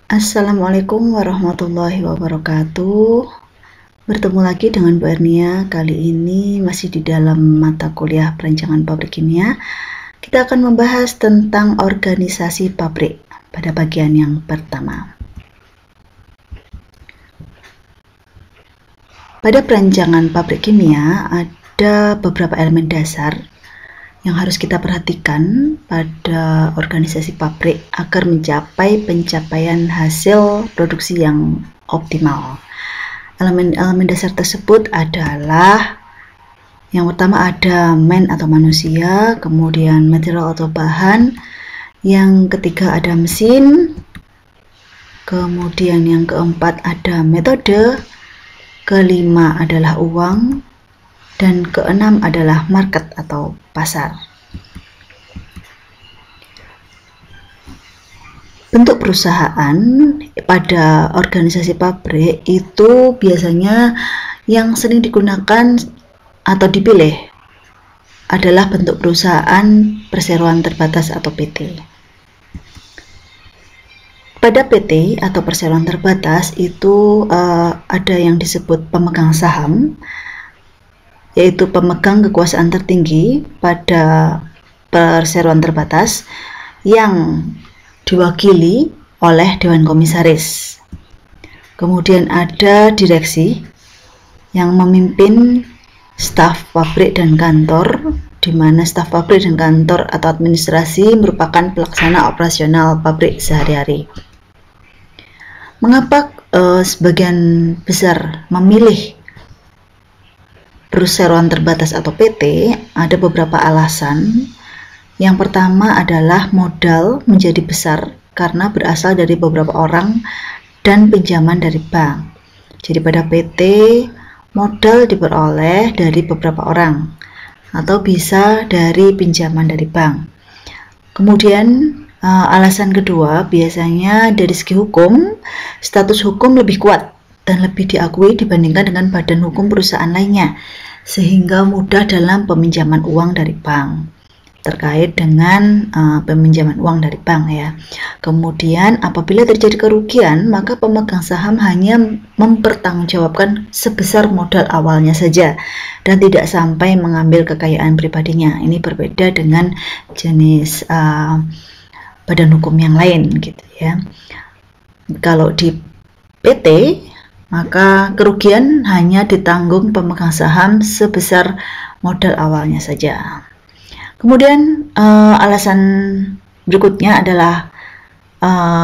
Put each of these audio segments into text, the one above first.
Assalamualaikum warahmatullahi wabarakatuh. Bertemu lagi dengan Bu Ernia. Kali ini masih di dalam mata kuliah perancangan pabrik kimia. Kita akan membahas tentang organisasi pabrik pada bagian yang pertama. Pada perancangan pabrik kimia ada beberapa elemen dasar yang harus kita perhatikan pada organisasi pabrik agar mencapai pencapaian hasil produksi yang optimal. Elemen-elemen dasar tersebut adalah yang pertama ada man atau manusia, kemudian material atau bahan, yang ketiga ada mesin, kemudian yang keempat ada metode, kelima adalah uang, dan keenam adalah market atau pasar. Bentuk perusahaan pada organisasi pabrik itu biasanya yang sering digunakan atau dipilih adalah bentuk perusahaan perseroan terbatas atau PT. Pada PT atau perseroan terbatas itu ada yang disebut pemegang saham, yaitu pemegang kekuasaan tertinggi pada perseroan terbatas yang diwakili oleh Dewan Komisaris. Kemudian ada direksi yang memimpin staf pabrik dan kantor, di mana staf pabrik dan kantor atau administrasi merupakan pelaksana operasional pabrik sehari-hari. Mengapa sebagian besar memilih perseroan terbatas atau PT? Ada beberapa alasan. Yang pertama adalah modal menjadi besar karena berasal dari beberapa orang dan pinjaman dari bank. Jadi pada PT modal diperoleh dari beberapa orang atau bisa dari pinjaman dari bank. Kemudian alasan kedua, biasanya dari segi hukum, status hukum lebih kuat dan lebih diakui dibandingkan dengan badan hukum perusahaan lainnya, sehingga mudah dalam peminjaman uang dari bank, terkait dengan peminjaman uang dari bank ya. Kemudian apabila terjadi kerugian, maka pemegang saham hanya mempertanggungjawabkan sebesar modal awalnya saja dan tidak sampai mengambil kekayaan pribadinya. Ini berbeda dengan jenis badan hukum yang lain gitu ya. Kalau di PT, maka kerugian hanya ditanggung pemegang saham sebesar modal awalnya saja. Kemudian alasan berikutnya adalah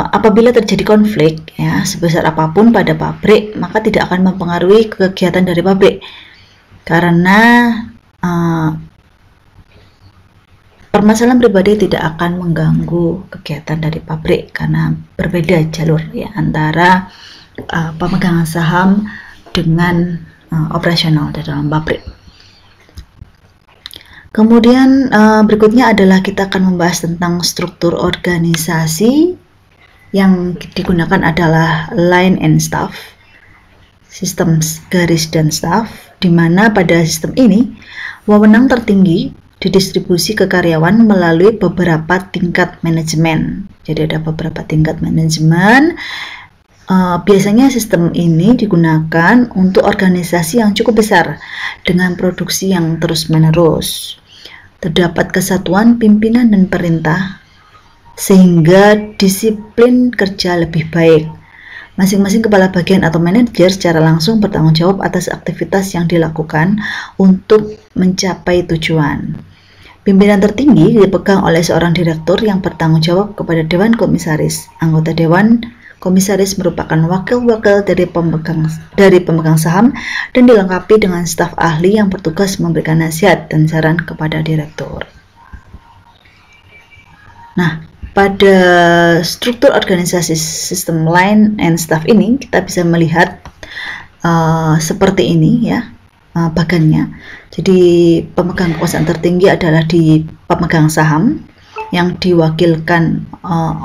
apabila terjadi konflik ya sebesar apapun pada pabrik, maka tidak akan mempengaruhi kegiatan dari pabrik karena permasalahan pribadi tidak akan mengganggu kegiatan dari pabrik karena berbeda jalur ya antara pemegang saham dengan operasional di dalam pabrik. Kemudian berikutnya adalah kita akan membahas tentang struktur organisasi. Yang digunakan adalah line and staff, sistem garis dan staff, di mana pada sistem ini wewenang tertinggi didistribusi ke karyawan melalui beberapa tingkat manajemen. Jadi ada beberapa tingkat manajemen. Biasanya sistem ini digunakan untuk organisasi yang cukup besar dengan produksi yang terus-menerus. Terdapat kesatuan pimpinan dan perintah sehingga disiplin kerja lebih baik. Masing-masing kepala bagian atau manajer secara langsung bertanggung jawab atas aktivitas yang dilakukan untuk mencapai tujuan. Pimpinan tertinggi dipegang oleh seorang direktur yang bertanggung jawab kepada Dewan Komisaris. Anggota Dewan Komisaris merupakan wakil-wakil dari pemegang saham dan dilengkapi dengan staf ahli yang bertugas memberikan nasihat dan saran kepada direktur. Nah, pada struktur organisasi sistem line and staff ini kita bisa melihat seperti ini ya bagannya. Jadi pemegang kekuasaan tertinggi adalah di pemegang saham, yang diwakilkan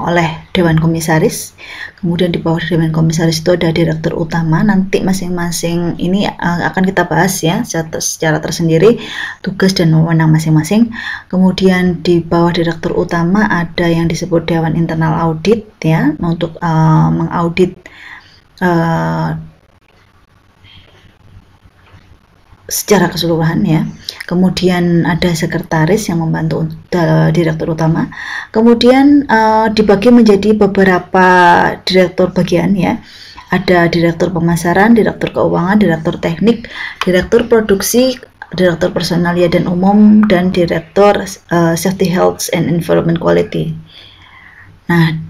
oleh Dewan Komisaris. Kemudian di bawah Dewan Komisaris itu ada Direktur Utama. Nanti masing-masing ini akan kita bahas ya secara tersendiri tugas dan wewenang masing-masing. Kemudian di bawah Direktur Utama ada yang disebut Dewan Internal Audit ya, untuk mengaudit secara keseluruhan ya. Kemudian ada sekretaris yang membantu direktur utama. Kemudian dibagi menjadi beberapa direktur bagian ya. Ada direktur pemasaran, direktur keuangan, direktur teknik, direktur produksi, direktur personalia dan umum, dan direktur safety, health and environment quality. Nah,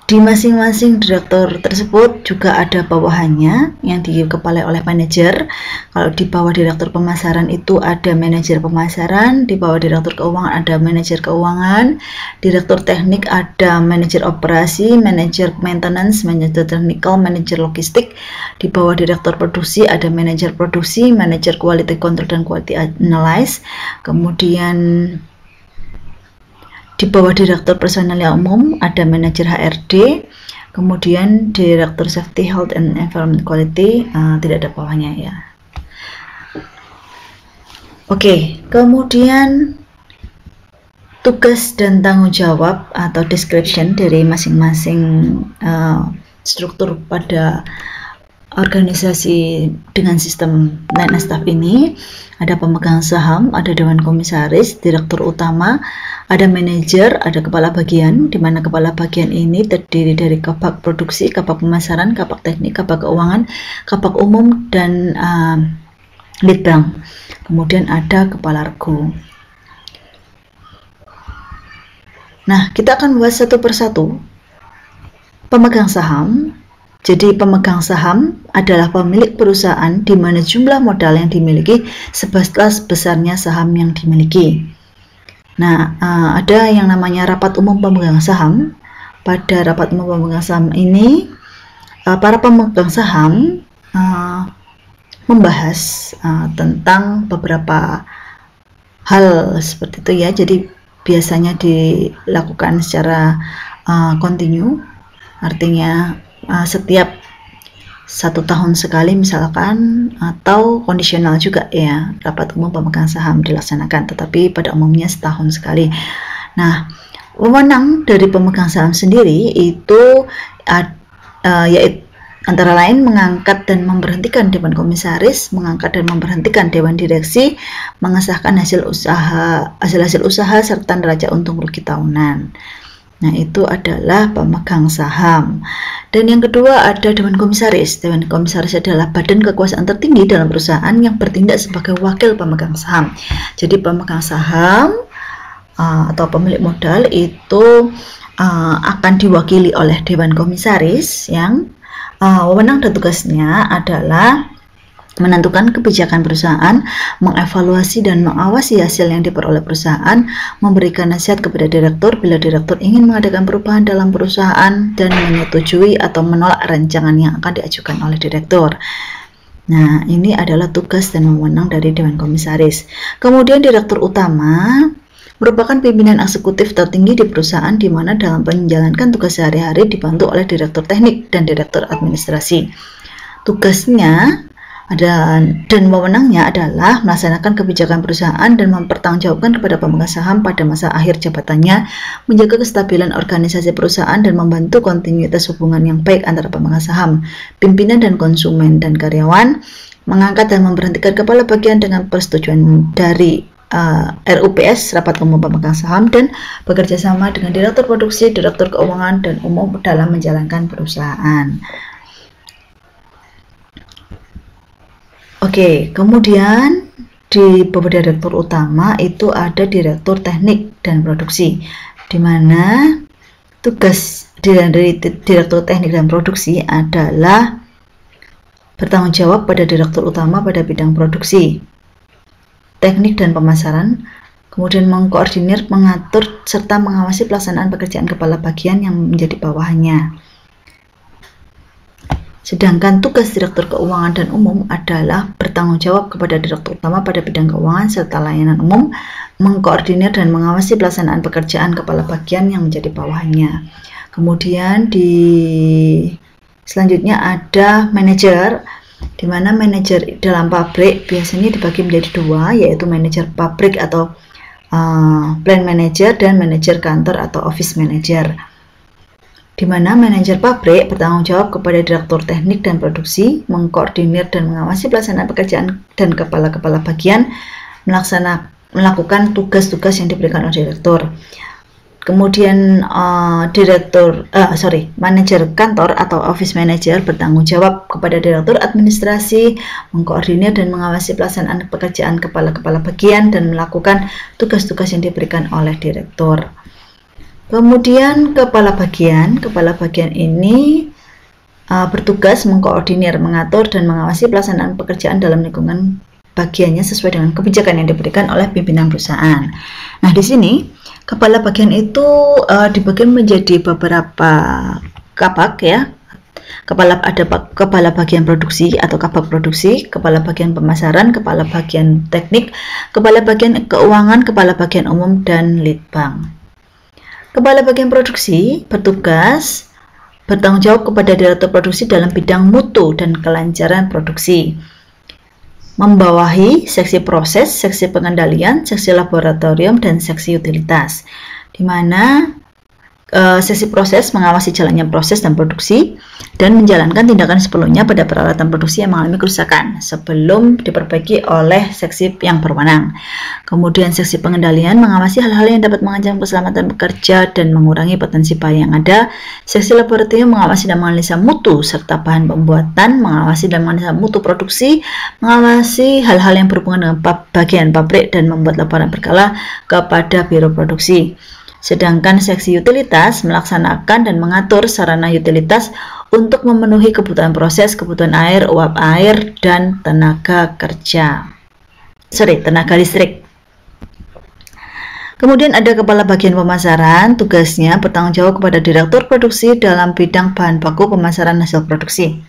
di masing-masing direktur tersebut juga ada bawahannya yang dikepalai oleh manajer. Kalau di bawah direktur pemasaran itu ada manajer pemasaran, di bawah direktur keuangan ada manajer keuangan, direktur teknik ada manajer operasi, manajer maintenance, manajer technical, manajer logistik. Di bawah direktur produksi ada manajer produksi, manajer quality control dan quality analysis. Kemudian di bawah direktur personalia umum ada manajer HRD, kemudian direktur safety, health and environment quality tidak ada bawahnya ya. Oke, kemudian tugas dan tanggung jawab atau description dari masing-masing struktur pada organisasi dengan sistem line and staff ini. Ada pemegang saham, ada dewan komisaris, direktur utama, ada manajer, ada kepala bagian, di mana kepala bagian ini terdiri dari kabak produksi, kabak pemasaran, kabak teknik, kabak keuangan, kabak umum, dan lead bank. Kemudian ada kepala regu. Nah, kita akan bahas satu persatu. Pemegang saham. Jadi pemegang saham adalah pemilik perusahaan di mana jumlah modal yang dimiliki sebatas besarnya saham yang dimiliki. Nah, ada yang namanya rapat umum pemegang saham. Pada rapat umum pemegang saham ini, para pemegang saham membahas tentang beberapa hal seperti itu ya. Jadi biasanya dilakukan secara kontinu, artinya setiap 1 tahun sekali misalkan, atau kondisional juga ya, rapat umum pemegang saham dilaksanakan, tetapi pada umumnya setahun sekali. Nah, wewenang dari pemegang saham sendiri itu yaitu antara lain mengangkat dan memberhentikan dewan komisaris, mengangkat dan memberhentikan dewan direksi, mengesahkan hasil usaha serta neraca untung rugi tahunan. Nah, itu adalah pemegang saham. Dan yang kedua ada dewan komisaris. Dewan komisaris adalah badan kekuasaan tertinggi dalam perusahaan yang bertindak sebagai wakil pemegang saham. Jadi pemegang saham atau pemilik modal itu akan diwakili oleh dewan komisaris yang wewenang dan tugasnya adalah menentukan kebijakan perusahaan, mengevaluasi dan mengawasi hasil yang diperoleh perusahaan, memberikan nasihat kepada direktur bila direktur ingin mengadakan perubahan dalam perusahaan, dan menyetujui atau menolak rancangan yang akan diajukan oleh direktur. Nah, ini adalah tugas dan wewenang dari dewan komisaris. Kemudian direktur utama merupakan pimpinan eksekutif tertinggi di perusahaan, di mana dalam menjalankan tugas sehari-hari dibantu oleh direktur teknik dan direktur administrasi. Tugasnya dan wewenangnya adalah melaksanakan kebijakan perusahaan dan mempertanggungjawabkan kepada pemegang saham pada masa akhir jabatannya, menjaga kestabilan organisasi perusahaan dan membantu kontinuitas hubungan yang baik antara pemegang saham, pimpinan dan konsumen dan karyawan, mengangkat dan memberhentikan kepala bagian dengan persetujuan dari RUPS, rapat umum pemegang saham, dan bekerja sama dengan direktur produksi, direktur keuangan, dan umum dalam menjalankan perusahaan. Oke, kemudian di bawah direktur utama itu ada direktur teknik dan produksi, di mana tugas dari direktur teknik dan produksi adalah bertanggung jawab pada direktur utama pada bidang produksi, teknik dan pemasaran, kemudian mengkoordinir, mengatur, serta mengawasi pelaksanaan pekerjaan kepala bagian yang menjadi bawahannya. Sedangkan tugas Direktur Keuangan dan Umum adalah bertanggung jawab kepada Direktur Utama pada bidang keuangan serta layanan umum, mengkoordinir dan mengawasi pelaksanaan pekerjaan kepala bagian yang menjadi bawahannya. Kemudian selanjutnya ada manajer, di mana manajer dalam pabrik biasanya dibagi menjadi dua, yaitu manajer pabrik atau plant manager dan manajer kantor atau office manager. Di mana manajer pabrik bertanggung jawab kepada direktur teknik dan produksi, mengkoordinir dan mengawasi pelaksanaan pekerjaan dan kepala-kepala bagian melakukan tugas-tugas yang diberikan oleh direktur. Kemudian manajer kantor atau office manager bertanggung jawab kepada direktur administrasi, mengkoordinir dan mengawasi pelaksanaan pekerjaan kepala-kepala bagian dan melakukan tugas-tugas yang diberikan oleh direktur. Kemudian kepala bagian ini bertugas mengkoordinir, mengatur dan mengawasi pelaksanaan pekerjaan dalam lingkungan bagiannya sesuai dengan kebijakan yang diberikan oleh pimpinan perusahaan. Nah, di sini kepala bagian itu dibagi menjadi beberapa kabak ya. Ada kepala bagian produksi atau kabak produksi, kepala bagian pemasaran, kepala bagian teknik, kepala bagian keuangan, kepala bagian umum dan lead bank. Kepala bagian produksi bertugas bertanggung jawab kepada direktur produksi dalam bidang mutu dan kelancaran produksi. Membawahi seksi proses, seksi pengendalian, seksi laboratorium, dan seksi utilitas. Di mana seksi proses mengawasi jalannya proses dan produksi dan menjalankan tindakan sepenuhnya pada peralatan produksi yang mengalami kerusakan sebelum diperbaiki oleh seksi yang berwenang. Kemudian seksi pengendalian mengawasi hal-hal yang dapat mengancam keselamatan pekerja dan mengurangi potensi bahaya yang ada. Seksi laboratorium mengawasi dan menganalisa mutu serta bahan pembuatan, mengawasi dan menganalisa mutu produksi, mengawasi hal-hal yang berhubungan dengan bagian pabrik dan membuat laporan berkala kepada biro produksi. Sedangkan seksi utilitas melaksanakan dan mengatur sarana utilitas untuk memenuhi kebutuhan proses, kebutuhan air, uap air, dan tenaga listrik. Kemudian ada kepala bagian pemasaran, tugasnya bertanggung jawab kepada direktur produksi dalam bidang bahan baku pemasaran hasil produksi.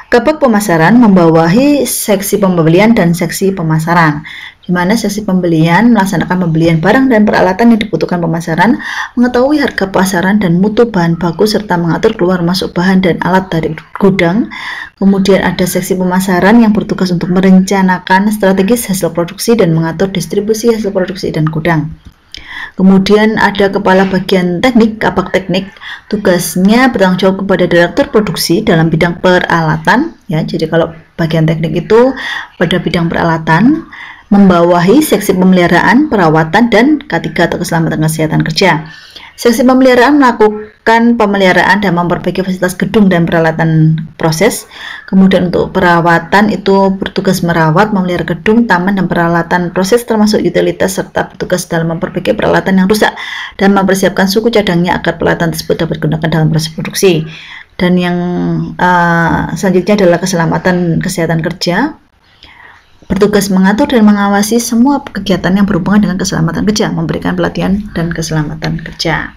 Kabak pemasaran membawahi seksi pembelian dan seksi pemasaran, di mana seksi pembelian melaksanakan pembelian barang dan peralatan yang dibutuhkan pemasaran, mengetahui harga pasaran dan mutu bahan baku, serta mengatur keluar masuk bahan dan alat dari gudang. Kemudian ada seksi pemasaran yang bertugas untuk merencanakan strategis hasil produksi dan mengatur distribusi hasil produksi dan gudang. Kemudian ada kepala bagian teknik, kabak teknik, tugasnya bertanggung jawab kepada direktur produksi dalam bidang peralatan ya. Jadi kalau bagian teknik itu pada bidang peralatan, membawahi seksi pemeliharaan, perawatan, dan K3 atau keselamatan kesehatan kerja. Seksi pemeliharaan melakukan pemeliharaan dan memperbaiki fasilitas gedung dan peralatan proses. Kemudian untuk perawatan itu bertugas merawat, memelihara gedung, taman, dan peralatan proses termasuk utilitas, serta bertugas dalam memperbaiki peralatan yang rusak dan mempersiapkan suku cadangnya agar peralatan tersebut dapat digunakan dalam proses produksi. Dan yang selanjutnya adalah keselamatan kesehatan kerja. Bertugas mengatur dan mengawasi semua kegiatan yang berhubungan dengan keselamatan kerja, memberikan pelatihan dan keselamatan kerja.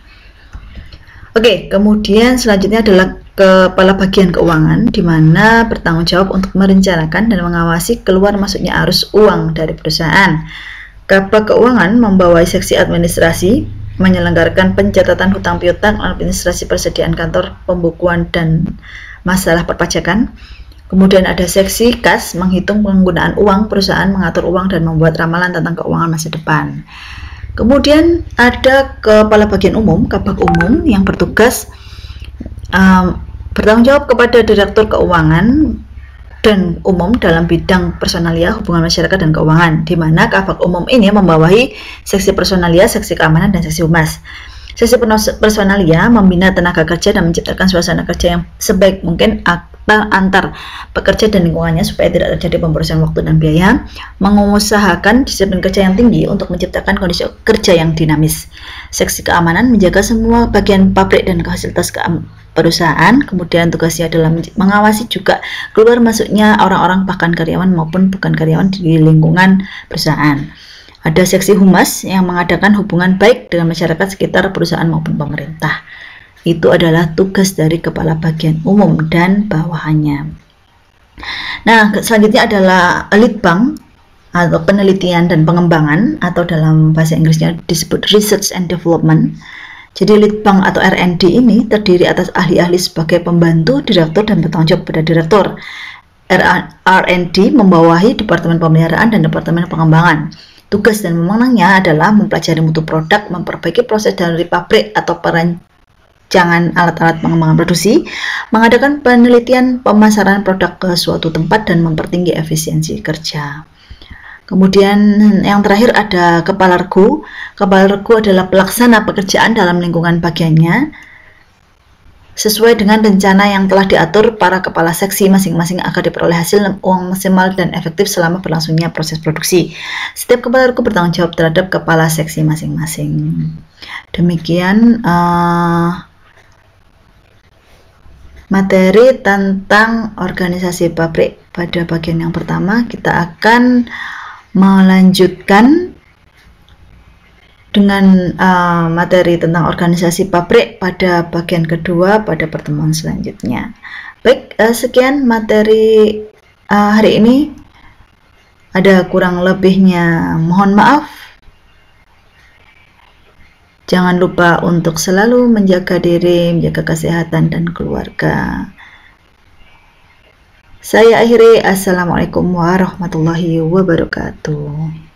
Oke, kemudian selanjutnya adalah kepala bagian keuangan, di mana bertanggung jawab untuk merencanakan dan mengawasi keluar masuknya arus uang dari perusahaan. Kabak keuangan membawahi seksi administrasi, menyelenggarakan pencatatan hutang piutang, administrasi persediaan kantor, pembukuan, dan masalah perpajakan. Kemudian ada seksi kas, menghitung penggunaan uang perusahaan, mengatur uang, dan membuat ramalan tentang keuangan masa depan. Kemudian ada kepala bagian umum, kabak umum, yang bertugas bertanggung jawab kepada direktur keuangan dan umum dalam bidang personalia, hubungan masyarakat, dan keuangan, di mana kabak umum ini membawahi seksi personalia, seksi keamanan, dan seksi humas. Seksi personalia membina tenaga kerja dan menciptakan suasana kerja yang sebaik mungkin antar pekerja dan lingkungannya supaya tidak terjadi pemborosan waktu dan biaya, mengusahakan disiplin kerja yang tinggi untuk menciptakan kondisi kerja yang dinamis. Seksi keamanan menjaga semua bagian pabrik dan fasilitas perusahaan, kemudian tugasnya adalah mengawasi juga keluar masuknya orang-orang bahkan karyawan maupun bukan karyawan di lingkungan perusahaan. Ada seksi humas yang mengadakan hubungan baik dengan masyarakat sekitar perusahaan maupun pemerintah. Itu adalah tugas dari kepala bagian umum dan bawahannya. Nah, selanjutnya adalah litbang atau penelitian dan pengembangan, atau dalam bahasa Inggrisnya disebut research and development. Jadi litbang atau R&D ini terdiri atas ahli-ahli sebagai pembantu direktur dan bertanggung jawab pada direktur. R&D membawahi Departemen Pemeliharaan dan Departemen Pengembangan. Tugas dan wewenangnya adalah mempelajari mutu produk, memperbaiki proses dari pabrik atau perancangan alat-alat pengembangan produksi, mengadakan penelitian pemasaran produk ke suatu tempat, dan mempertinggi efisiensi kerja. Kemudian yang terakhir ada kepala regu. Kepala regu adalah pelaksana pekerjaan dalam lingkungan bagiannya sesuai dengan rencana yang telah diatur para kepala seksi masing-masing agar diperoleh hasil uang maksimal dan efektif selama berlangsungnya proses produksi. Setiap kepala regu bertanggung jawab terhadap kepala seksi masing-masing. Demikian materi tentang organisasi pabrik. Pada bagian yang pertama kita akan melanjutkan dengan materi tentang organisasi pabrik pada bagian kedua pada pertemuan selanjutnya. Baik, sekian materi hari ini. Ada kurang lebihnya mohon maaf. Jangan lupa untuk selalu menjaga diri, menjaga kesehatan dan keluarga. Saya akhiri. Assalamualaikum warahmatullahi wabarakatuh.